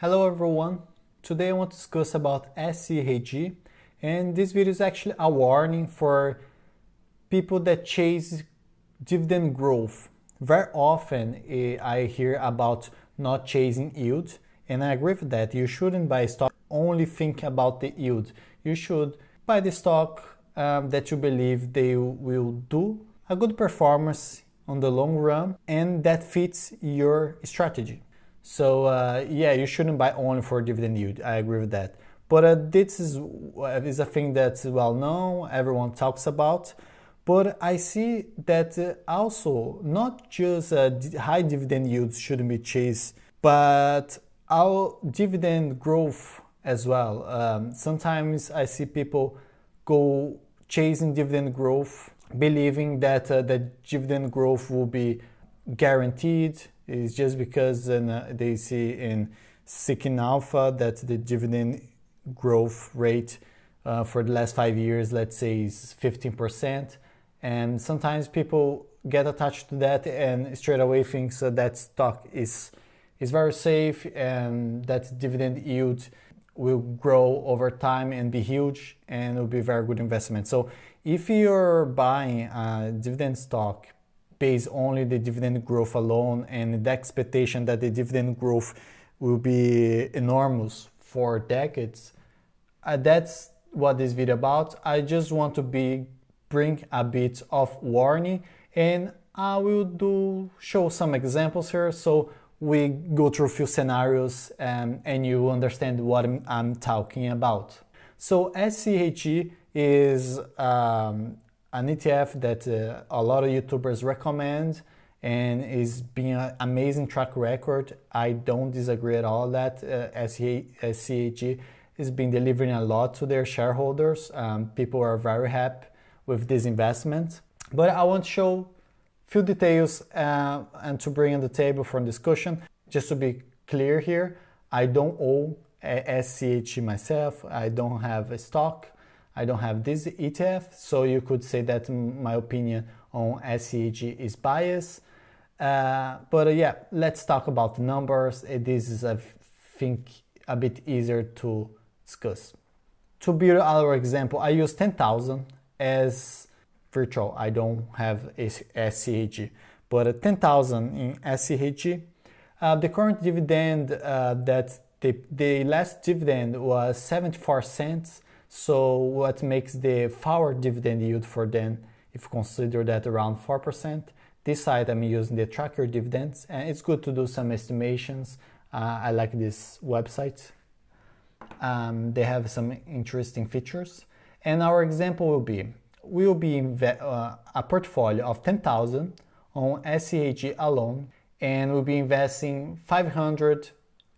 Hello everyone, today I want to discuss about SCHD, and this video is actually a warning for people that chase dividend growth. Very often I hear about not chasing yield, and I agree with that. You shouldn't buy stock only think about the yield. You should buy the stock that you believe they will do a good performance on the long run and that fits your strategy. So yeah, you shouldn't buy only for dividend yield. I agree with that. But this is a thing that's well known, everyone talks about. But I see that also not just high dividend yields shouldn't be chased, but our dividend growth as well. Sometimes I see people go chasing dividend growth, believing that the dividend growth will be guaranteed. It's just because they see in Seeking Alpha that the dividend growth rate for the last 5 years, let's say, is 15%. And sometimes people get attached to that and straight away think that stock is very safe and that dividend yield will grow over time and be huge and it will be a very good investment. So if you're buying a dividend stock based only the dividend growth alone and the expectation that the dividend growth will be enormous for decades, that's what this video about. I just want to bring a bit of warning, and I will show some examples here so we go through a few scenarios and you understand what I'm talking about. So SCHD is an ETF that a lot of YouTubers recommend and is being an amazing track record. I don't disagree at all that SCHD has been delivering a lot to their shareholders. People are very happy with this investment. But I want to show a few details and to bring on the table for discussion. Just to be clear here, I don't own SCHD myself. I don't have a stock. I don't have this ETF, so you could say that my opinion on SCHD is biased. But yeah, let's talk about the numbers. This is, I think, a bit easier to discuss. To build our example, I use 10,000 as virtual. I don't have SCHD, but 10,000 in SCHD. The current dividend the last dividend was 74 cents. So what makes the forward dividend yield for them, if you consider that, around 4%. This side I'm using the tracker dividends, and it's good to do some estimations. I like this website. They have some interesting features. And our example will be, we'll be a portfolio of 10,000 on SCHD alone, and we'll be investing 500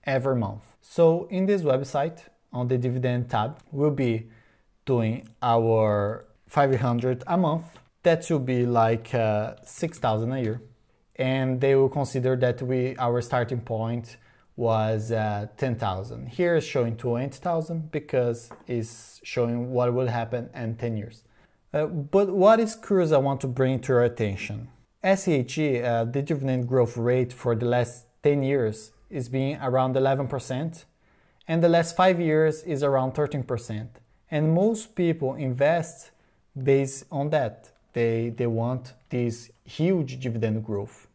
every month. So in this website, on the dividend tab, we'll be doing our 500 a month. That will be like 6,000 a year. And they will consider that our starting point was 10,000. Here is showing 20,000 because it's showing what will happen in 10 years. But what is curious I want to bring to your attention. SCHD, the dividend growth rate for the last 10 years is being around 11%. And the last 5 years is around 13%. And most people invest based on that. They want this huge dividend growth.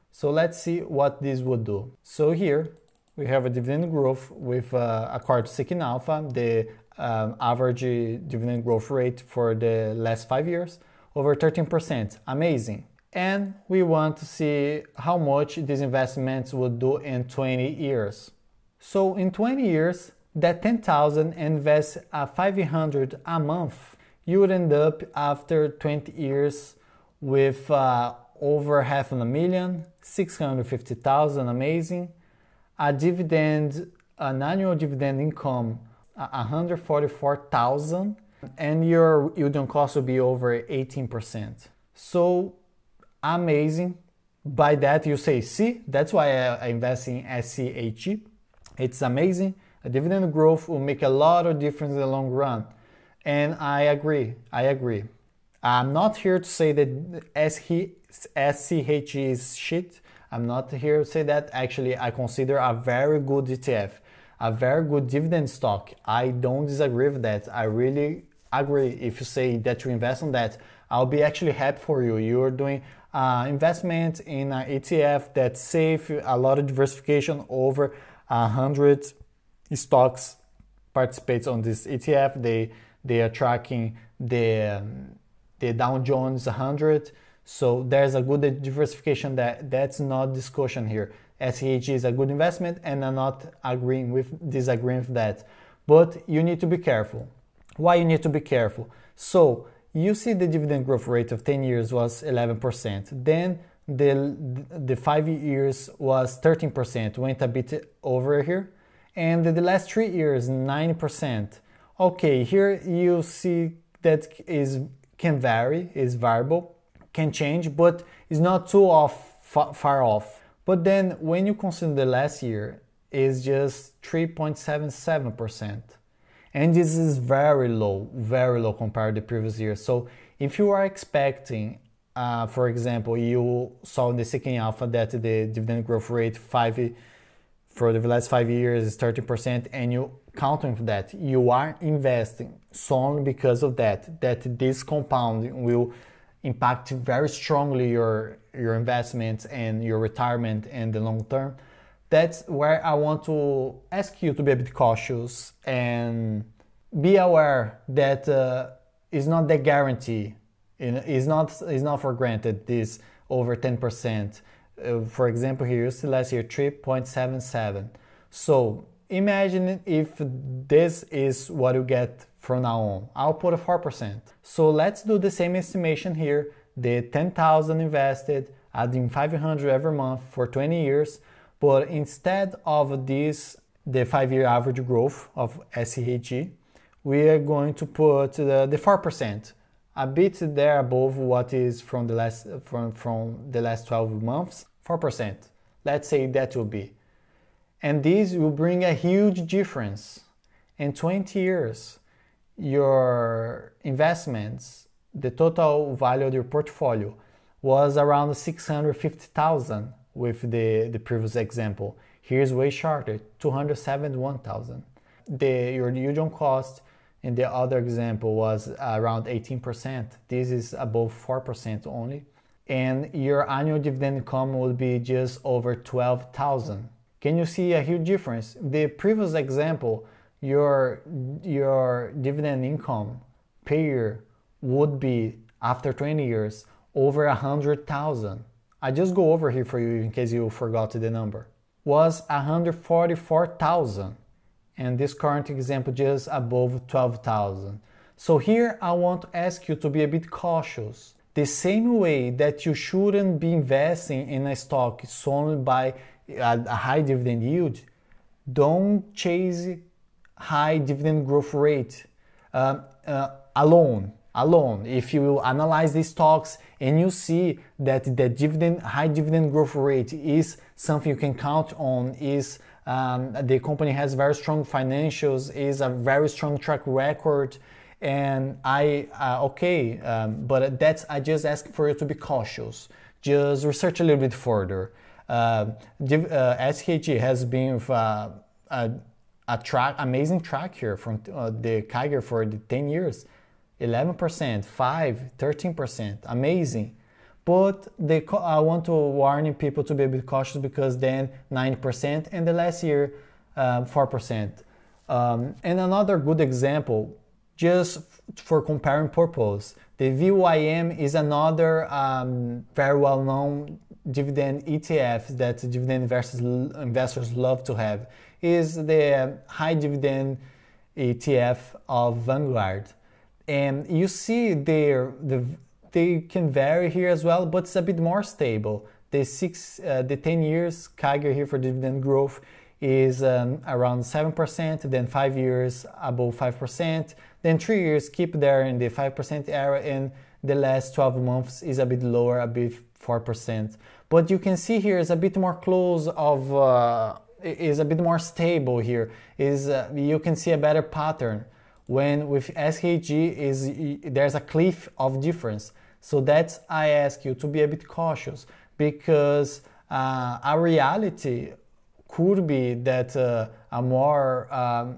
So let's see what this would do. So here we have a dividend growth with, according to Seeking Alpha, the average dividend growth rate for the last 5 years, over 13%. Amazing. And we want to see how much these investments would do in 20 years. So in 20 years, that 10,000 invest 500 a month, you would end up after 20 years with over $500,000, 650,000, amazing. An annual dividend income, 144,000, and your yield on cost will be over 18%. So amazing. By that you say, see, that's why I invest in SCHD. It's amazing. A dividend growth will make a lot of difference in the long run. And I agree. I'm not here to say that SCHD is shit. I'm not here to say that. Actually, I consider a very good ETF, a very good dividend stock. I don't disagree with that. I really agree. If you say that you invest on that, I'll be actually happy for you. You're doing investment in an ETF that's safe, a lot of diversification, over 100 stocks participates on this ETF. They are tracking the Dow Jones 100. So there's a good diversification. That's not discussion here. SCHD is a good investment, and I'm not disagreeing with that. But you need to be careful. Why you need to be careful? So you see the dividend growth rate of 10 years was 11%. Then the 5 years was 13%, went a bit over here. And the last 3 years, 9%. Okay, here you see that can vary, is variable, can change, but it's not too far off. But then when you consider the last year, it's just 3.77%. And this is very low compared to the previous year. So if you are expecting, for example, you saw in the second alpha that the dividend growth rate for the last 5 years is 30%, and you count with that, you are investing solely because of that this compounding will impact very strongly your investments and your retirement and the long term. That's where I want to ask you to be a bit cautious and be aware that it's not the guarantee. It's not for granted this over 10%. For example, here you see last year 3.77. So imagine if this is what you get from now on. I'll put a 4%. So let's do the same estimation here. The 10,000 invested, adding 500 every month for 20 years. But instead of this, the 5-year average growth of SCHD, we are going to put the 4%, a bit there above what is from the last 12 months, 4%. Let's say that will be. And this will bring a huge difference. In 20 years, your investments, the total value of your portfolio was around 650,000 with the previous example. Here's way shorter, 271,000. Your yield on cost in the other example was around 18%. This is above 4% only. And your annual dividend income will be just over 12,000. Can you see a huge difference? The previous example, your dividend income per year would be, after 20 years, over 100,000. I just go over here for you in case you forgot the number. Was 144,000. And this current example just above 12,000. So here I want to ask you to be a bit cautious. The same way that you shouldn't be investing in a stock solely by a high dividend yield, don't chase high dividend growth rate alone. If you analyze these stocks and you see that the high dividend growth rate is something you can count on, is the company has very strong financials, is a very strong track record, and but I just ask for you to be cautious. Just research a little bit further. SCHD has been with amazing track here from the CAGR for the 10 years. 11%, 5%, 13%, amazing. But I want to warn people to be a bit cautious, because then 9% and the last year 4%. And another good example, just for comparing purpose, the VYM is another very well-known dividend ETF that dividend investors love to have. Is the high dividend ETF of Vanguard. And you see there, they can vary here as well, but it's a bit more stable. The 10 years CAGR here for dividend growth is around 7%, then 5 years above 5%, then 3 years keep there in the 5% area, and the last 12 months is a bit lower, a bit 4%. But you can see here is a bit more close of, is a bit more stable here. You can see a better pattern. When with SCHD there's a cliff of difference. So that's I ask you to be a bit cautious, because A reality could be that a more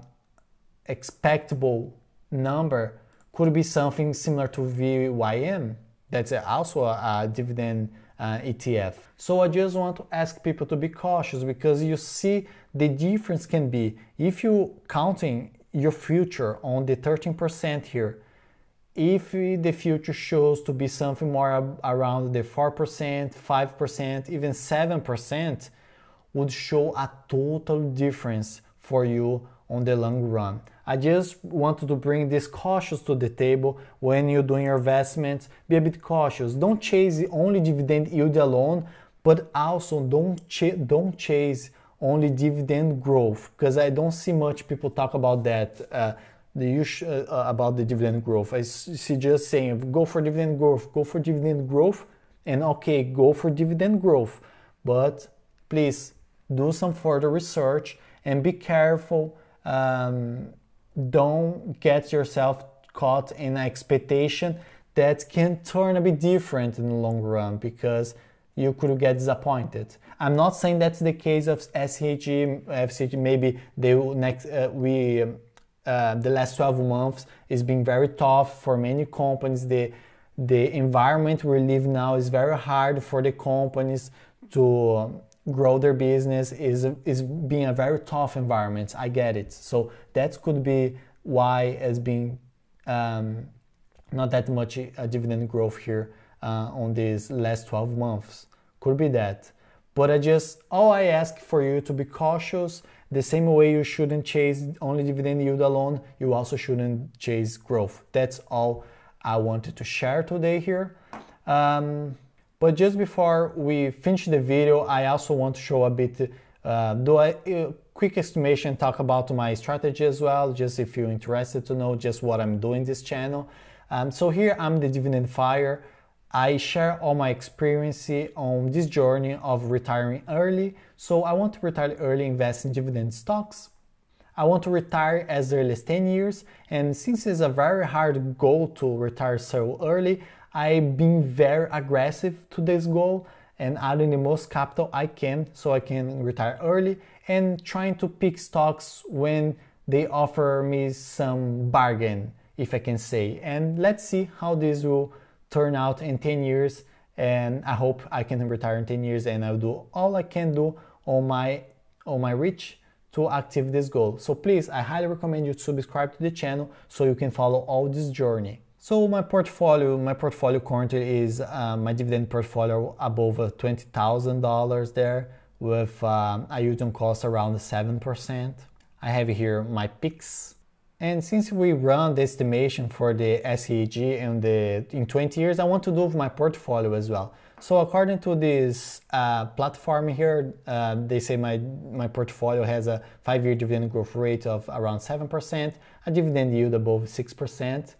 expectable number could be something similar to VYM. That's also a dividend ETF. So I just want to ask people to be cautious, because you see the difference can be if you counting your future on the 13% here. If the future shows to be something more around the 4%, 5%, even 7%, would show a total difference for you on the long run. I just wanted to bring this cautious to the table. When you're doing your investments, be a bit cautious. Don't chase only dividend yield alone, but also don't chase only dividend growth, because I don't see much people talk about that. About the dividend growth. I see just saying go for dividend growth, go for dividend growth, and okay, go for dividend growth. But please do some further research and be careful. Don't get yourself caught in an expectation that can turn a bit different in the long run, because you could get disappointed. I'm not saying that's the case of SCHD. FCHD maybe they will the last 12 months is being very tough for many companies. The environment we live now is very hard for the companies to grow their business. Is being a very tough environment. I get it. So that could be why it's being not that much dividend growth here on these last 12 months. Could be that. But all I ask for you to be cautious. The same way you shouldn't chase only dividend yield alone, you also shouldn't chase growth. That's all I wanted to share today here. But just before we finish the video, I also want to show a bit, quick estimation, talk about my strategy as well, just if you're interested to know just what I'm doing this channel. So here I'm the Dividend Fire. I share all my experience on this journey of retiring early. So I want to retire early, invest in dividend stocks. I want to retire as early as 10 years. And since it's a very hard goal to retire so early, I've been very aggressive to this goal and adding the most capital I can so I can retire early, and trying to pick stocks when they offer me some bargain, if I can say. And let's see how this will turn out in 10 years, and I hope I can retire in 10 years, and I'll do all I can do on my reach to achieve this goal. So please, I highly recommend you to subscribe to the channel so you can follow all this journey. So my portfolio currently is my dividend portfolio above $20,000 there, with a yield on cost around 7%. I have here my picks. And since we run the estimation for the SCHD in 20 years, I want to do with my portfolio as well. So according to this platform here, they say my portfolio has a 5-year dividend growth rate of around 7%, a dividend yield above 6%,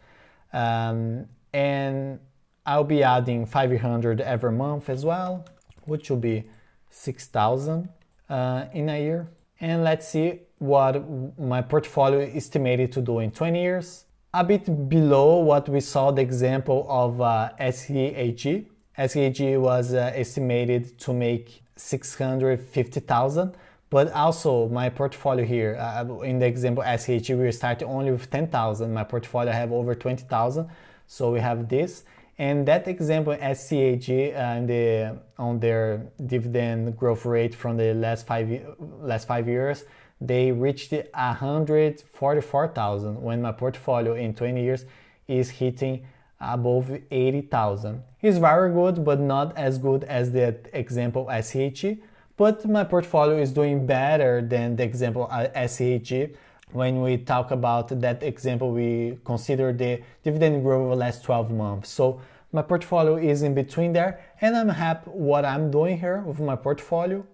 and I'll be adding 500 every month as well, which will be 6,000 in a year. And let's see what my portfolio is estimated to do in 20 years. A bit below what we saw the example of SCHD. SCHD was estimated to make 650,000, but also my portfolio here, in the example SCHD, we started only with 10,000. My portfolio have over 20,000, so we have this. And that example SCHD on their dividend growth rate from the last five years, they reached 144,000, when my portfolio in 20 years is hitting above 80,000. It's very good, but not as good as the example SCHD. But my portfolio is doing better than the example SCHD. When we talk about that example, we consider the dividend growth over the last 12 months. So my portfolio is in between there, and I'm happy what I'm doing here with my portfolio.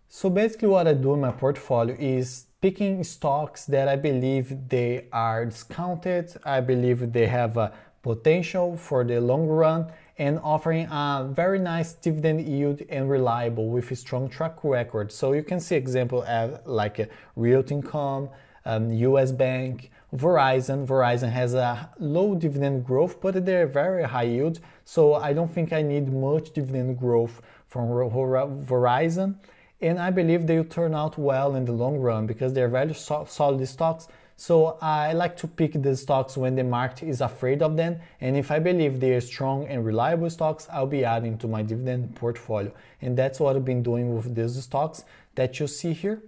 So basically what I do in my portfolio is picking stocks that I believe they are discounted, I believe they have a potential for the long run, and offering a very nice dividend yield and reliable with a strong track record. So you can see example like Realty Income, U.S. bank, Verizon. Verizon has a low dividend growth, but they're very high yield, so I don't think I need much dividend growth from Verizon. And I believe they will turn out well in the long run because they're very solid stocks. So I like to pick the stocks when the market is afraid of them. And if I believe they are strong and reliable stocks, I'll be adding to my dividend portfolio. And that's what I've been doing with these stocks that you see here.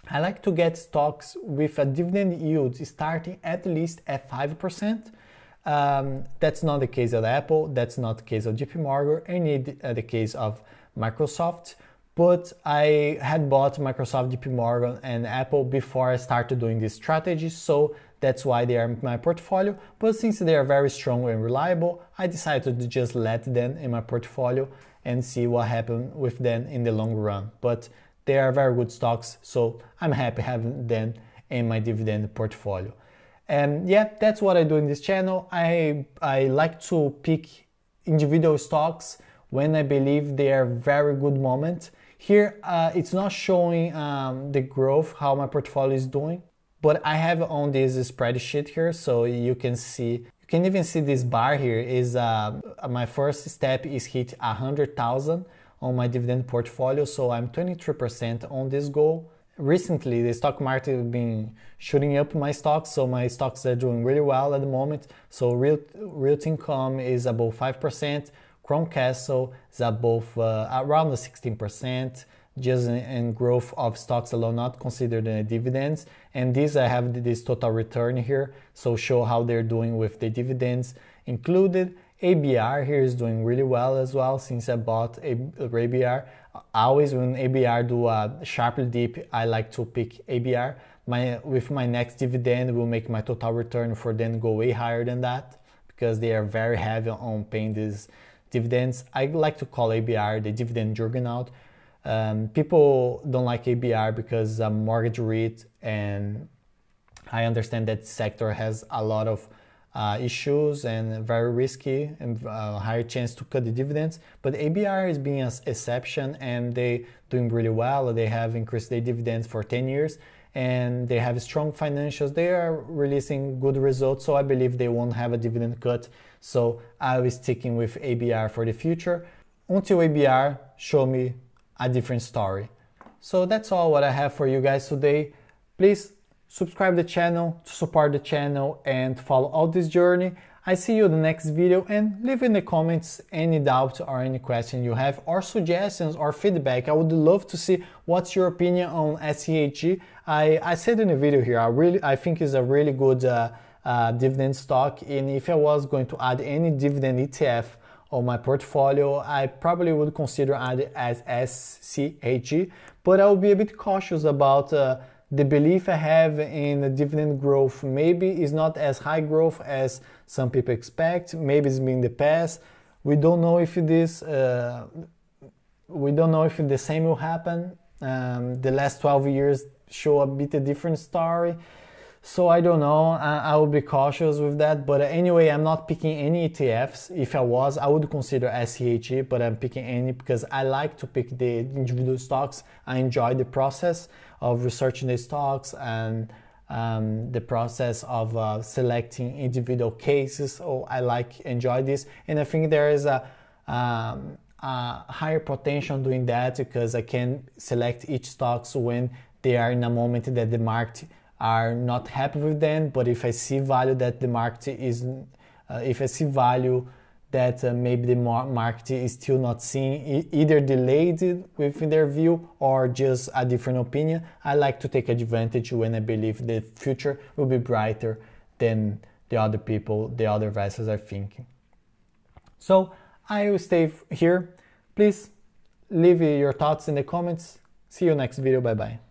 I like to get stocks with a dividend yield starting at least at 5%. That's not the case of Apple. That's not the case of JP Morgan. I need the case of Microsoft. But I had bought Microsoft, JP Morgan, and Apple before I started doing this strategy, so that's why they are in my portfolio. But since they are very strong and reliable, I decided to just let them in my portfolio and see what happens with them in the long run. But they are very good stocks, so I'm happy having them in my dividend portfolio. And yeah, that's what I do in this channel. I like to pick individual stocks when I believe they are very good moment. Here, it's not showing the growth, how my portfolio is doing, but I have on this spreadsheet here, so you can see, you can even see this bar here is, my first step is hit 100,000 on my dividend portfolio, so I'm 23% on this goal. Recently, the stock market has been shooting up my stocks, so my stocks are doing really well at the moment. So Realty Income is above 5%, Crown Castle is above around the 16%, just in growth of stocks alone, not considered the dividends. And these I have this total return here, so show how they're doing with the dividends included. ABR here is doing really well as well since I bought ABR. Always when ABR do a sharp dip, I like to pick ABR. With my next dividend will make my total return for them go way higher than that because they are very heavy on paying these dividends. I like to call ABR the dividend juggernaut. People don't like ABR because mortgage REIT, and I understand that sector has a lot of issues and very risky and higher chance to cut the dividends. But ABR is being an exception and they doing really well. They have increased their dividends for 10 years and they have strong financials. They are releasing good results, so I believe they won't have a dividend cut. So I was sticking with ABR for the future until ABR show me a different story. So that's all what I have for you guys today. Please subscribe the channel to support the channel and follow all this journey. I see you in the next video, and leave in the comments any doubt or any question you have or suggestions or feedback. I would love to see what's your opinion on SCHD. I said in the video here, I think it's a really good dividend stock, and if I was going to add any dividend ETF on my portfolio, I probably would consider add it as SCHD, but I will be a bit cautious about the belief I have in the dividend growth. Maybe it's not as high growth as some people expect. Maybe it's been the past. We don't know if this. We don't know if the same will happen. The last 12 years show a bit a different story. So I don't know. I will be cautious with that. But anyway, I'm not picking any ETFs. If I was, I would consider SCHD, but I'm picking any because I like to pick the individual stocks. I enjoy the process of researching the stocks and the process of selecting individual cases. So I enjoy this, and I think there is a higher potential doing that because I can select each stocks when they are in a moment that the market are not happy with them. But if I see value that the market is, if I see value that maybe the market is still not seeing, either delayed within their view or just a different opinion, I like to take advantage when I believe the future will be brighter than the other people, the other investors are thinking. So I will stay here. Please leave your thoughts in the comments. See you next video. Bye bye.